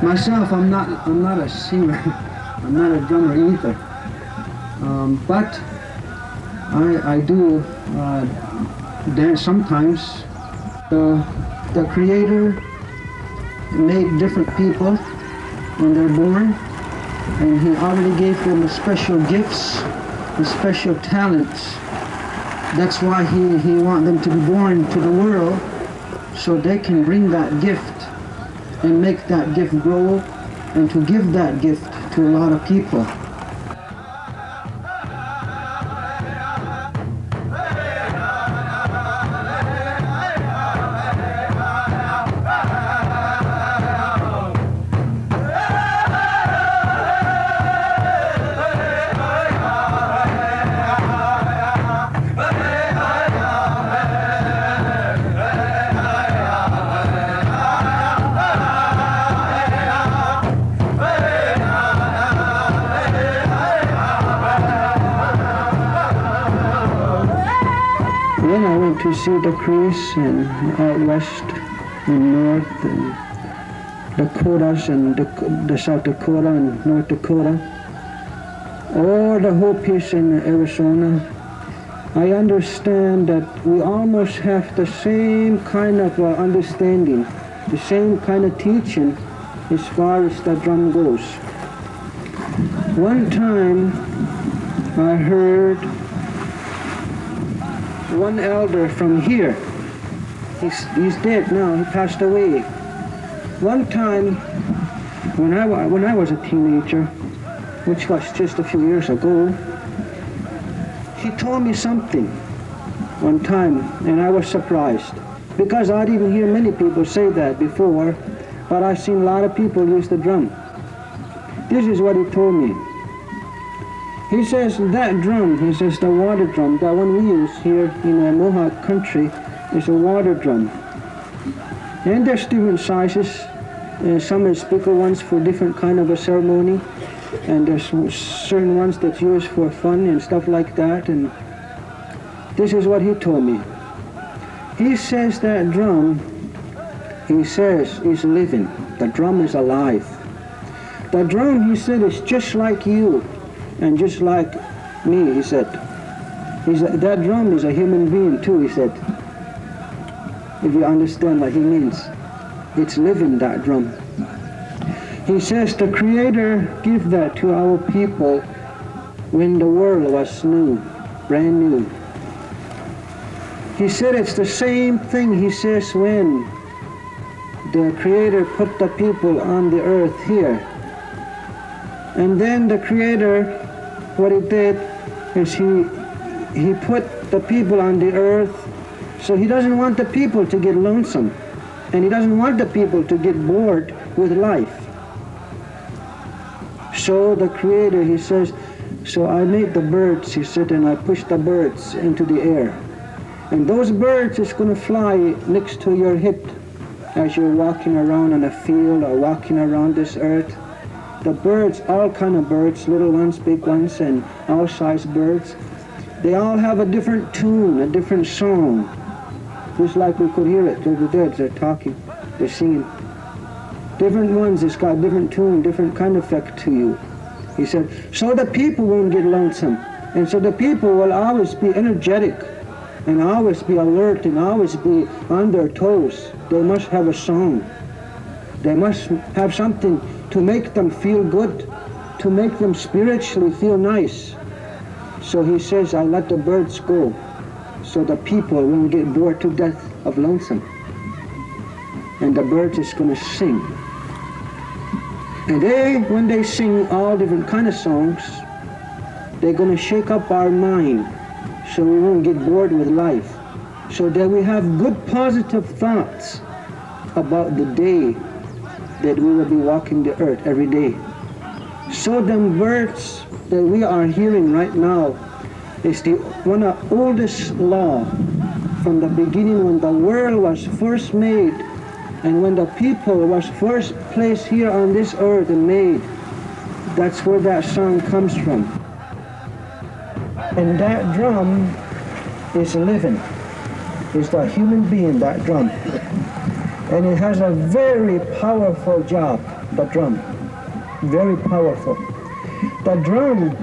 Myself, I'm not a singer. I'm not a drummer either. But I do dance sometimes. The Creator made different people when they're born, and He already gave them the special gifts, the special talents. That's why He wants them to be born to the world, so they can bring that gift and make that gift grow, and to give that gift to a lot of people. Then I went to see the Crees and out west and north and Dakotas and the South Dakota and North Dakota. All the Hopis in Arizona. I understand that we almost have the same kind of understanding, the same kind of teaching as far as the drum goes. One time I heard one elder from here, he's dead now, he passed away. One time when I was a teenager, which was just a few years ago, he told me something one time, and I was surprised, because I didn't hear many people say that before, but I've seen a lot of people use the drum. This is what he told me. He says that drum, he says the water drum, that one we use here in the Mohawk country, is a water drum. And there's different sizes, some is bigger ones for different kind of a ceremony. and there's certain ones that's used for fun and stuff like that. And this is what he told me. He says that drum, he says, is living. The drum is alive. The drum, he said, is just like you and just like me, he said. That drum is a human being too, he said. If you understand what he means. It's living, that drum. He says the Creator gave that to our people when the world was new, brand new. He said it's the same thing, he says, when the Creator put the people on the earth here. And then the Creator, what he did is he put the people on the earth, so he doesn't want the people to get lonesome. And he doesn't want the people to get bored with life. So the Creator, he says, so I made the birds, he said, and I pushed the birds into the air. And those birds is going to fly next to your head as you're walking around on a field or walking around this earth. The birds, all kind of birds, little ones, big ones, and all size birds, they all have a different tune, a different song. Just like we could hear it through the birds, they're talking, they're singing. Different ones, it's got different tune, different kind of effect to you. He said, so the people won't get lonesome. And so the people will always be energetic and always be alert and always be on their toes. They must have a song. They must have something to make them feel good, to make them spiritually feel nice. So he says, I let the birds go so the people won't get bored to death of lonesome. And the birds is going to sing. And when they sing all different kind of songs, they're going to shake up our mind so we won't get bored with life. So that we have good positive thoughts about the day that we will be walking the earth every day. So them birds that we are hearing right now is one of the oldest law from the beginning when the world was first made and when the people was first placed here on this earth and made. That's where that song comes from. And that drum is living. It's the human being, that drum. And it has a very powerful job, the drum. Very powerful. The drum,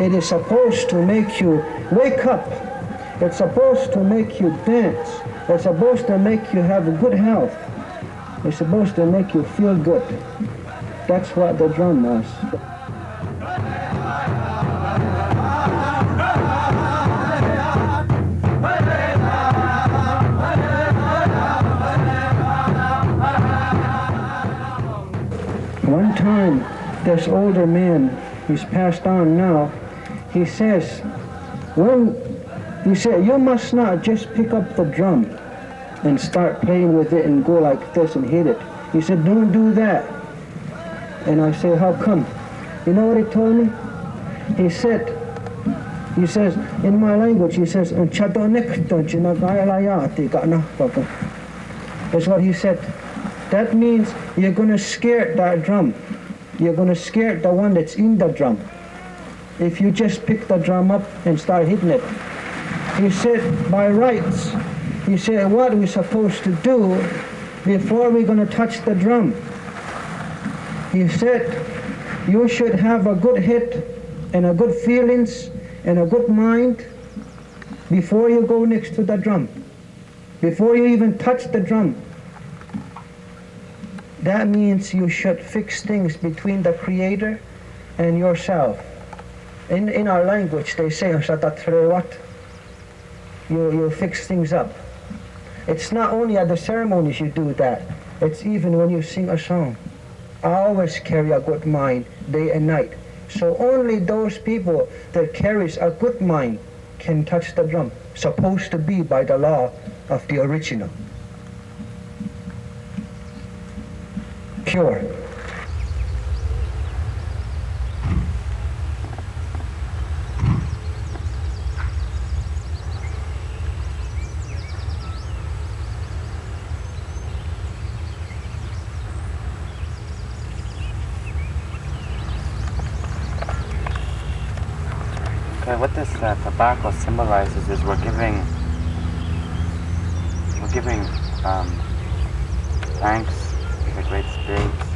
it is supposed to make you wake up. It's supposed to make you dance. It's supposed to make you have good health. It's supposed to make you feel good. That's what the drum was. One time, this older man, he's passed on now, he says, you must not just pick up the drum and start playing with it and go like this and hit it. He said, don't do that. And I say, how come? You know what he told me? He says, in my language, he says, that's what he said. That means you're going to scare that drum. You're going to scare the one that's in the drum. If you just pick the drum up and start hitting it. He said, by rights, he said, what are we supposed to do before we're going to touch the drum? He said, you should have a good hit and a good feelings and a good mind before you go next to the drum. Before you even touch the drum. That means you should fix things between the Creator and yourself. In our language, they say, you fix things up. It's not only at the ceremonies you do that, it's even when you sing a song. Always carry a good mind, day and night. So only those people that carries a good mind can touch the drum, supposed to be by the law of the original. Pure. what this tobacco symbolizes is we're giving thanks to the Great Spirits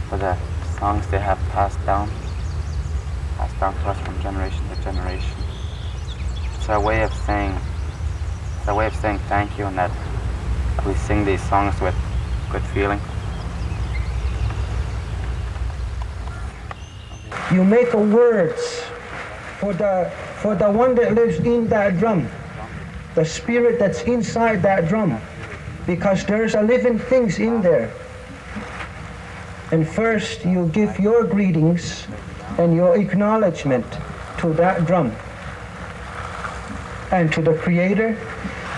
for the songs they have passed down to us from generation to generation. It's our way of saying thank you, and that we sing these songs with good feeling. You make words for the one that lives in that drum, the spirit that's inside that drum, because there's a living things in there. And first you give your greetings and your acknowledgement to that drum and to the Creator,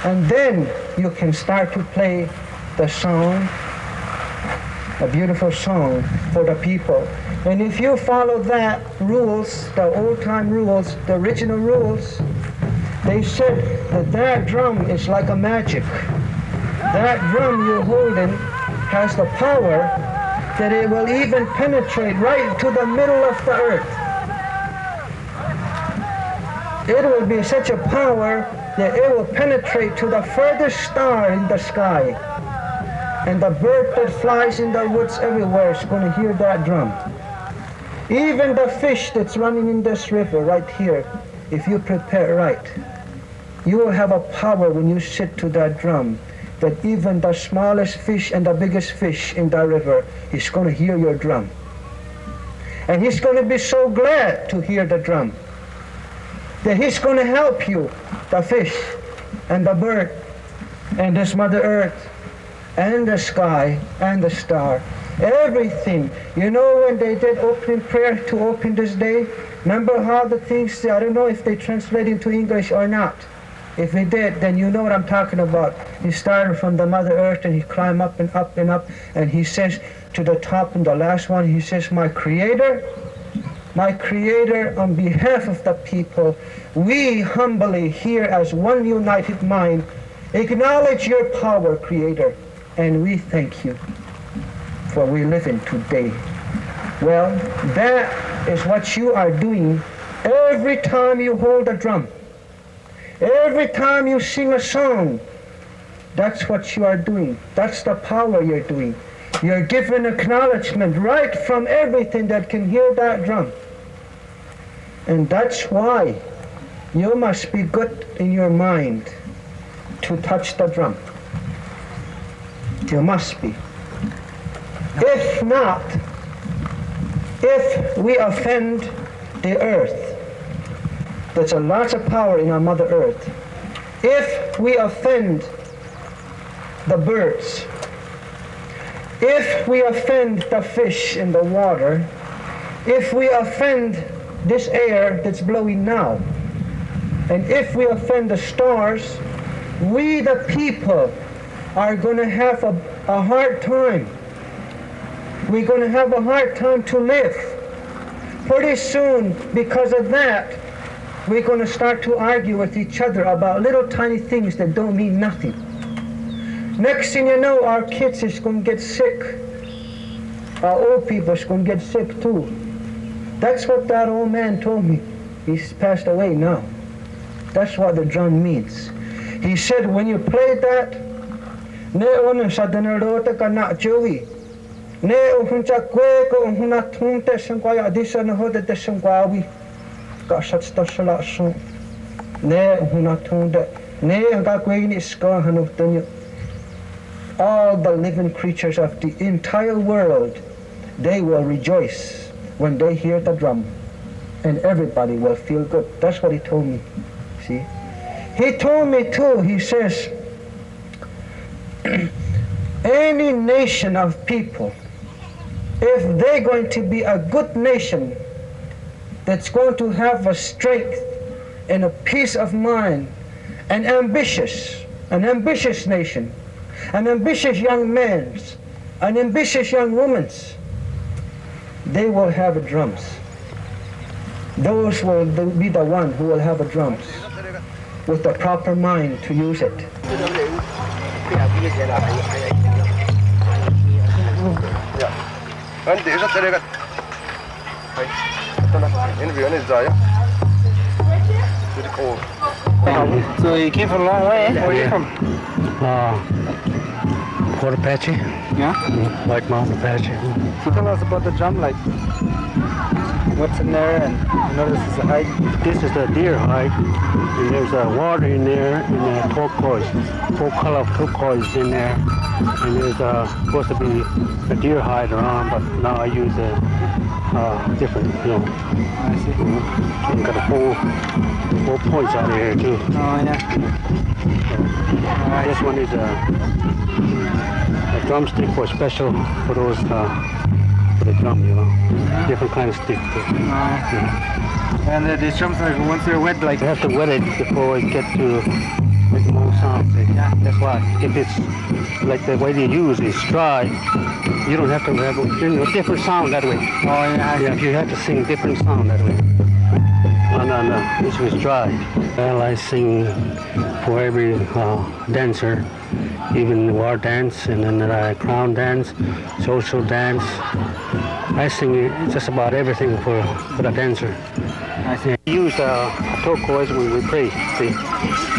and then you can start to play the song, a beautiful song for the people. And if you follow that rules, the old-time rules, the original rules, they said that drum is like a magic. That drum you're holding has the power that it will even penetrate right to the middle of the earth. It will be such a power that it will penetrate to the furthest star in the sky. And the bird that flies in the woods everywhere is going to hear that drum. Even the fish that's running in this river right here, if you prepare right, you will have a power when you sit to that drum that even the smallest fish and the biggest fish in the river is going to hear your drum. And he's going to be so glad to hear the drum that he's going to help you, the fish and the bird and this Mother Earth and the sky and the star, everything. You know, when they did opening prayer to open this day, remember how the things, I don't know if they translate into English or not. If they did, then you know what I'm talking about. He started from the Mother Earth and he climbed up and up and up, and he says to the top in the last one, he says, my Creator, on behalf of the people, we humbly here as one united mind acknowledge your power, Creator, and we thank you for we live in today. Well, that is what you are doing every time you hold a drum. Every time you sing a song, that's what you are doing. That's the power you're doing. You're giving acknowledgement right from everything that can hear that drum. And that's why you must be good in your mind to touch the drum. You must be. If not, if we offend the earth, there's a lot of power in our Mother Earth. If we offend the birds, if we offend the fish in the water, if we offend this air that's blowing now, and if we offend the stars, we the people are going to have a hard time. We're going to have a hard time to live. Pretty soon, because of that, we're going to start to argue with each other about little tiny things that don't mean nothing. Next thing you know, our kids is going to get sick. Our old people is going to get sick too. That's what that old man told me. He's passed away now. That's what the drum means. He said, when you play that, ne onu sadanarota ka na jowi. Ne uhuncha kwe ko uhuna tunte sangwaya adisa na hoda de sangwawi. Ka satsta salasun. Ne uhuna tunde. Ne anga kwe ni ska hanutanyo. All the living creatures of the entire world, they will rejoice when they hear the drum. And everybody will feel good. That's what he told me. See? He told me too, he says, any nation of people, if they're going to be a good nation that's going to have a strength and a peace of mind, an ambitious nation, an ambitious young man, an ambitious young woman, they will have drums. Those will be the one who will have a drums with the proper mind to use it. Oh. So you came from a long way, eh? Where are you from? Port Apache, Yeah? White Mountain Apache. So tell us about the drum, like what's in there, and I know this is a hide. This is the deer hide, and there's water in there, and turquoise, full color of turquoise in there, and there's supposed to be a deer hide around, but now I use different, I see. You got a full points out of here too. Oh, yeah. This one is a drumstick for special for those for the drum, you know. Different kind of stick too. And these drums, like, once they're wet, like You have to wet it before it gets to make more sound. Yeah. That's why. If it's like the way they use is dry, you don't have to have a different sound that way. Oh, yeah. Yeah, you have to sing different sound that way. No. This was dry. Well, I sing for every dancer, even war dance, and then crown dance, social dance. I sing just about everything for the dancer. I see. We use turquoise when we pray, see,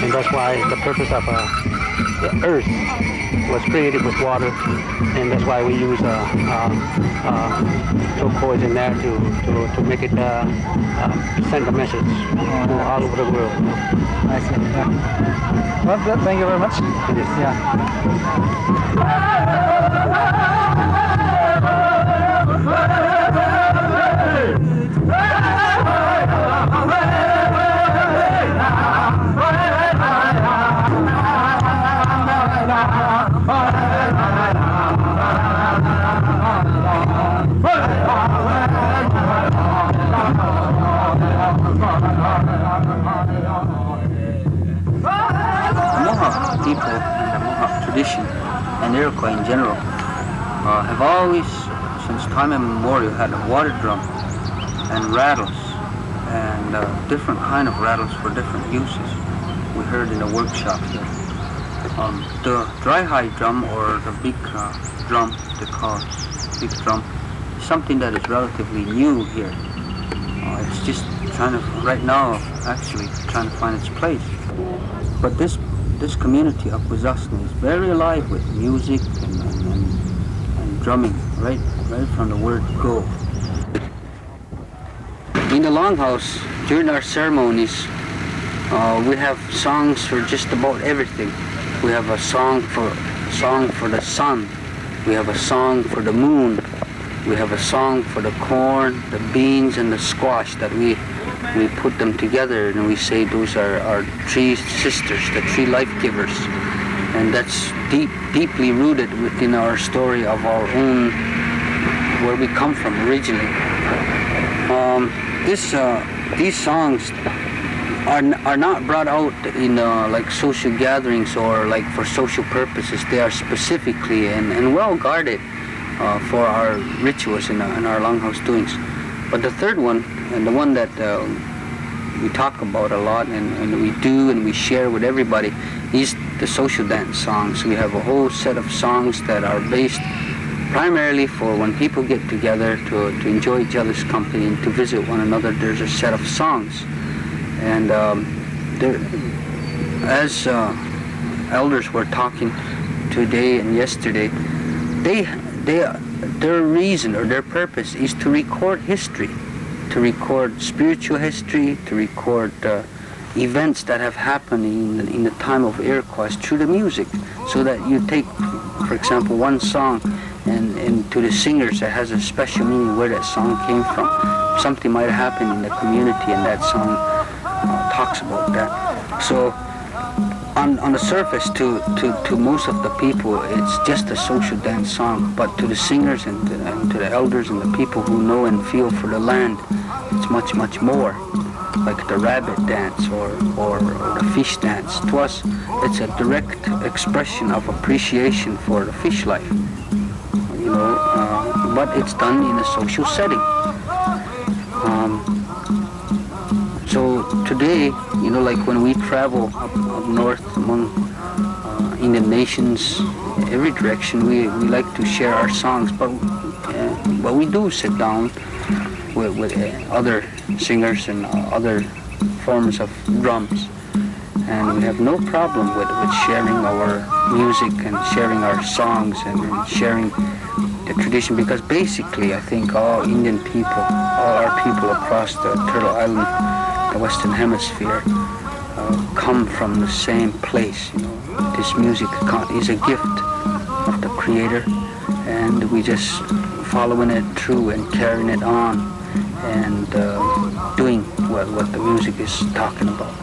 and that's why the purpose of the earth was created with water, and that's why we use turquoise in there to make it send a message all over the world. I see. Yeah. Well, thank you very much. Yeah. Mohawk people and the Mohawk tradition and Iroquois in general have always, since time immemorial, had a water drum and rattles and different kind of rattles for different uses. We heard in the workshop here. The dry hide drum, or the big drum, they call it big drum, is something that is relatively new here. It's just right now, actually trying to find its place. But this community of Kwezasne is very alive with music and drumming, right from the word go. In the longhouse, during our ceremonies, we have songs for just about everything. We have a song for the sun. We have a song for the moon. We have a song for the corn, the beans, and the squash that we put them together, and we say those are our tree sisters, the tree life givers. And that's deeply rooted within our story of our own, where we come from originally. These songs are not brought out in like social gatherings or like for social purposes. They are specifically and well guarded for our rituals and our longhouse doings. But the third one, and the one that we talk about a lot and we do and we share with everybody, is the social dance songs. We have a whole set of songs that are based primarily for when people get together to enjoy each other's company and to visit one another. There's a set of songs. And as elders were talking today and yesterday, their reason or their purpose is to record history, to record spiritual history, to record events that have happened in the time of Iroquois through the music, so that you take, for example, one song and to the singers it has a special meaning where that song came from. Something might have happened in the community and that song talks about that. So on the surface, to most of the people, it's just a social dance song, but to the singers and to the elders and the people who know and feel for the land, it's much, much more, like the rabbit dance or the fish dance. To us, it's a direct expression of appreciation for the fish life, but it's done in a social setting. So today, like when we travel up north among Indian nations, every direction, we like to share our songs, but we do sit down with other singers and other performance of drums. And we have no problem with sharing our music and sharing our songs and sharing the tradition, because basically I think all Indian people, all our people across the Turtle Island, the Western Hemisphere, come from the same place. You know, this music is a gift of the Creator, and we just following it through and carrying it on and doing what the music is talking about.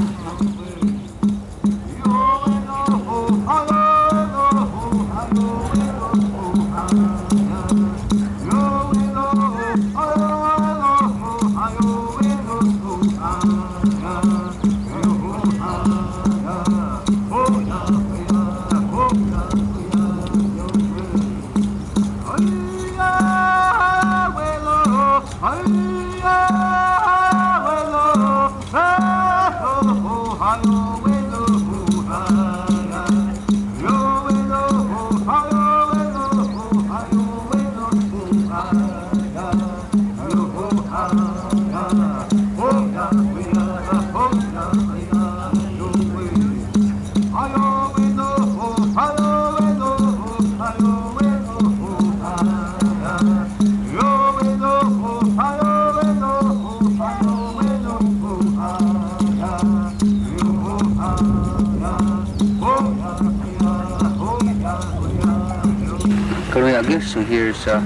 So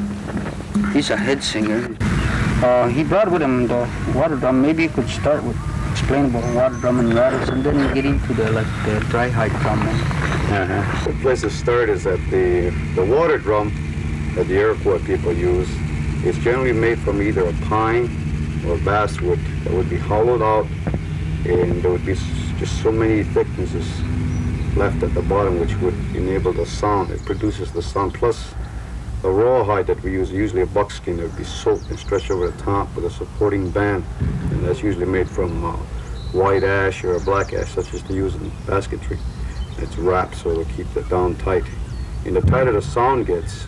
he's a head singer. He brought with him the water drum. Maybe you could start with explain about water drum and rattles, and then get into the dry hide drum. The place to start is that the water drum that the Iroquois people use is generally made from either a pine or basswood that would be hollowed out, and there would be just so many thicknesses left at the bottom which would enable the sound. It produces the sound, plus the rawhide that we use, usually a buckskin that would be soaked and stretched over the top with a supporting band, and that's usually made from white ash or a black ash, such as they use in basketry. It's wrapped so it'll keep it down tight. And the tighter the sound gets,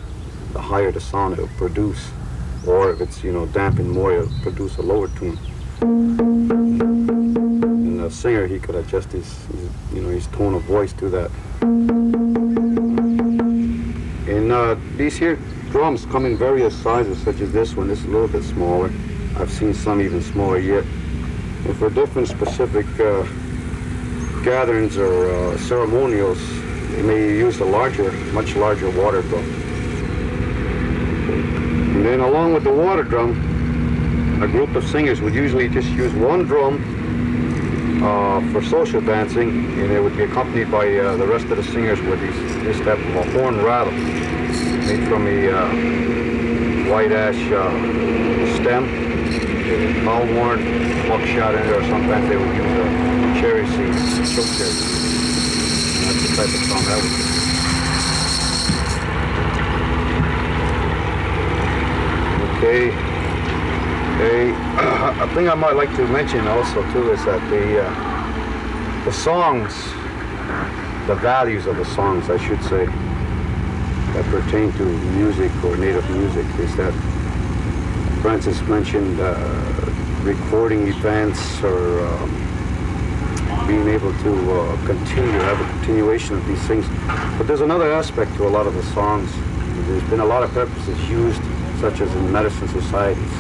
the higher the sound it'll produce. Or if it's, dampened more, it'll produce a lower tune. And the singer, he could adjust his tone of voice to that. And these here drums come in various sizes, such as this one. This is a little bit smaller. I've seen some even smaller yet. And for different specific gatherings or ceremonials, they may use a much larger water drum. And then along with the water drum, a group of singers would usually just use one drum for social dancing, and it would be accompanied by the rest of the singers with this type of a horn rattle made from a white ash stem, cow horn, buckshot in it, or sometimes they would use a cherry seed, choke cherry seed. And that's the type of song that would be. Okay. A thing I might like to mention also too is that the songs, the values of the songs, I should say, that pertain to music or native music, is that Francis mentioned recording events or being able to have a continuation of these things. But there's another aspect to a lot of the songs. There's been a lot of purposes used, such as in medicine societies.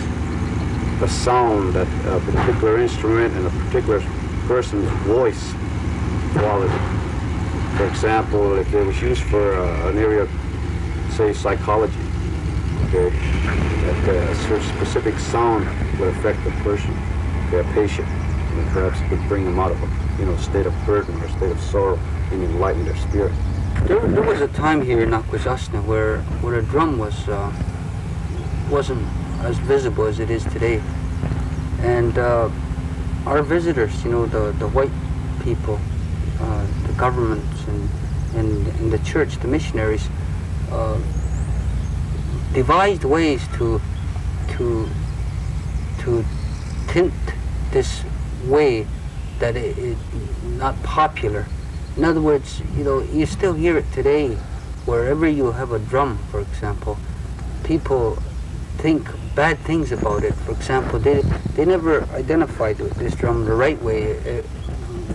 The sound that a particular instrument and a particular person's voice quality. For example, if it was used for an area of, say, psychology, okay, that a specific sound would affect the person, a patient, and perhaps it would bring them out of a state of burden or a state of sorrow and enlighten their spirit. There was a time here in Akwesasne where a drum wasn't as visible as it is today, and our visitors, the white people, the governments and the church, the missionaries, devised ways to tint this way that it not popular. In other words, you still hear it today wherever you have a drum, for example. People think bad things about it. For example, they never identified this drum the right way.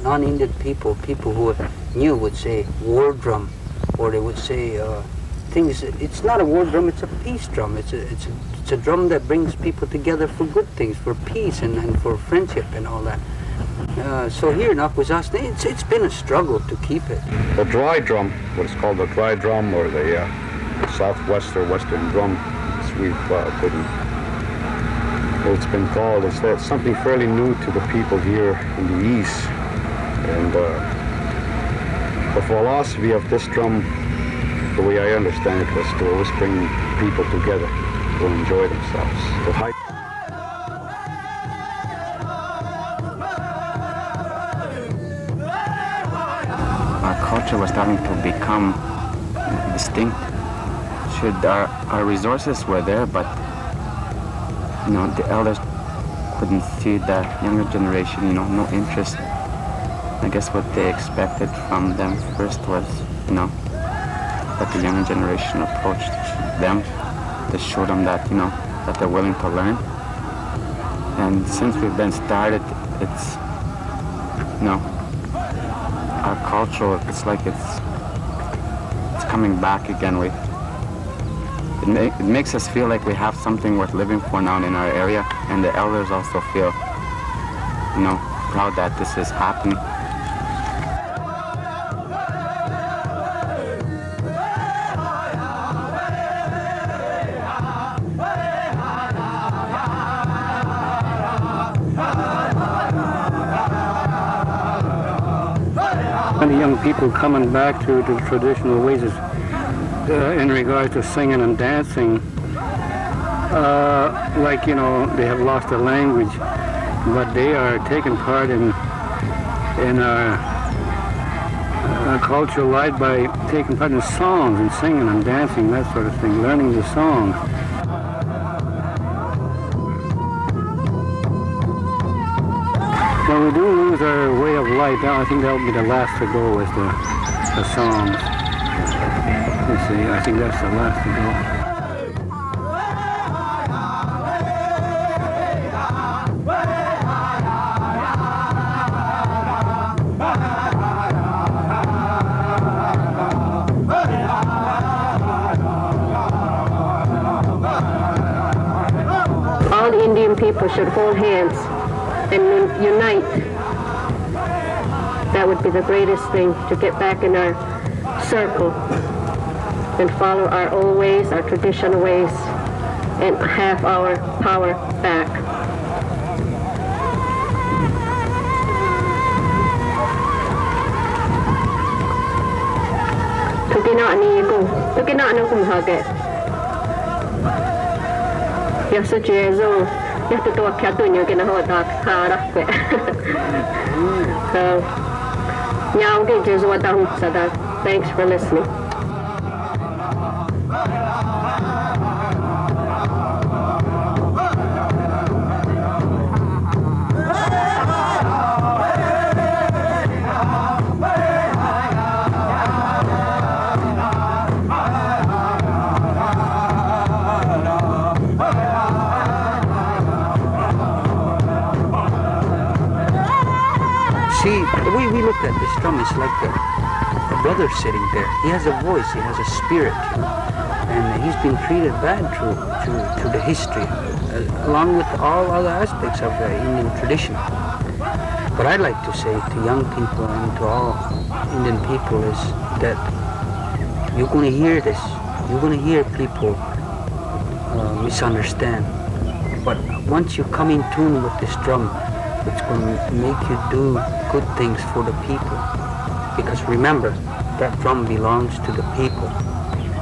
Non-Indian people who knew would say war drum, or they would say things. It's not a war drum; it's a peace drum. It's a drum that brings people together for good things, for peace and for friendship and all that. So here in Akwesasne, it's been a struggle to keep it. The dry drum, what is called the dry drum, or the southwest or western drum, as it's been called, is that something fairly new to the people here in the east. And the philosophy of this drum, the way I understand it, was to always bring people together to enjoy themselves, to hype. Our culture was starting to become distinct. Our resources were there, but the elders couldn't see the younger generation, no interest. I guess what they expected from them first was, that the younger generation approached them to show them that, that they're willing to learn. And since we've been started, it's, our culture, it's like it's coming back again. It makes us feel like we have something worth living for now in our area, and the elders also feel, proud that this is happening. Many young people coming back to the traditional ways in regards to singing and dancing, they have lost their language, but they are taking part in our cultural life by taking part in songs and singing and dancing, that sort of thing, learning the songs. When we do lose our way of life, I think that will be the last to go, is the songs. Let's see, I think that's the last to go. All Indian people should hold hands and unite. That would be the greatest thing, to get back in our circle and follow our old ways, our traditional ways, and have our power back. Thanks for listening. See, the way we look at this drum is like a brother sitting there. He has a voice, he has a spirit, and he's been treated bad through the history, along with all other aspects of the Indian tradition. What I'd like to say to young people and to all Indian people is that you're going to hear this. You're going to hear people misunderstand. But once you come in tune with this drum, it's going to make you do good things for the people. Because remember, that drum belongs to the people.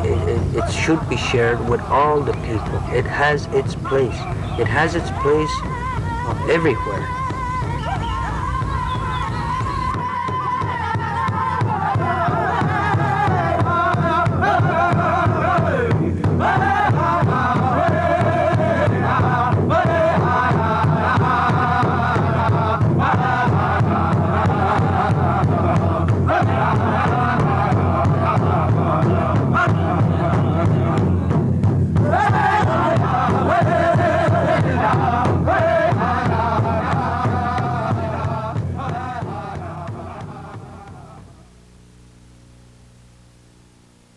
It should be shared with all the people. It has its place. It has its place everywhere.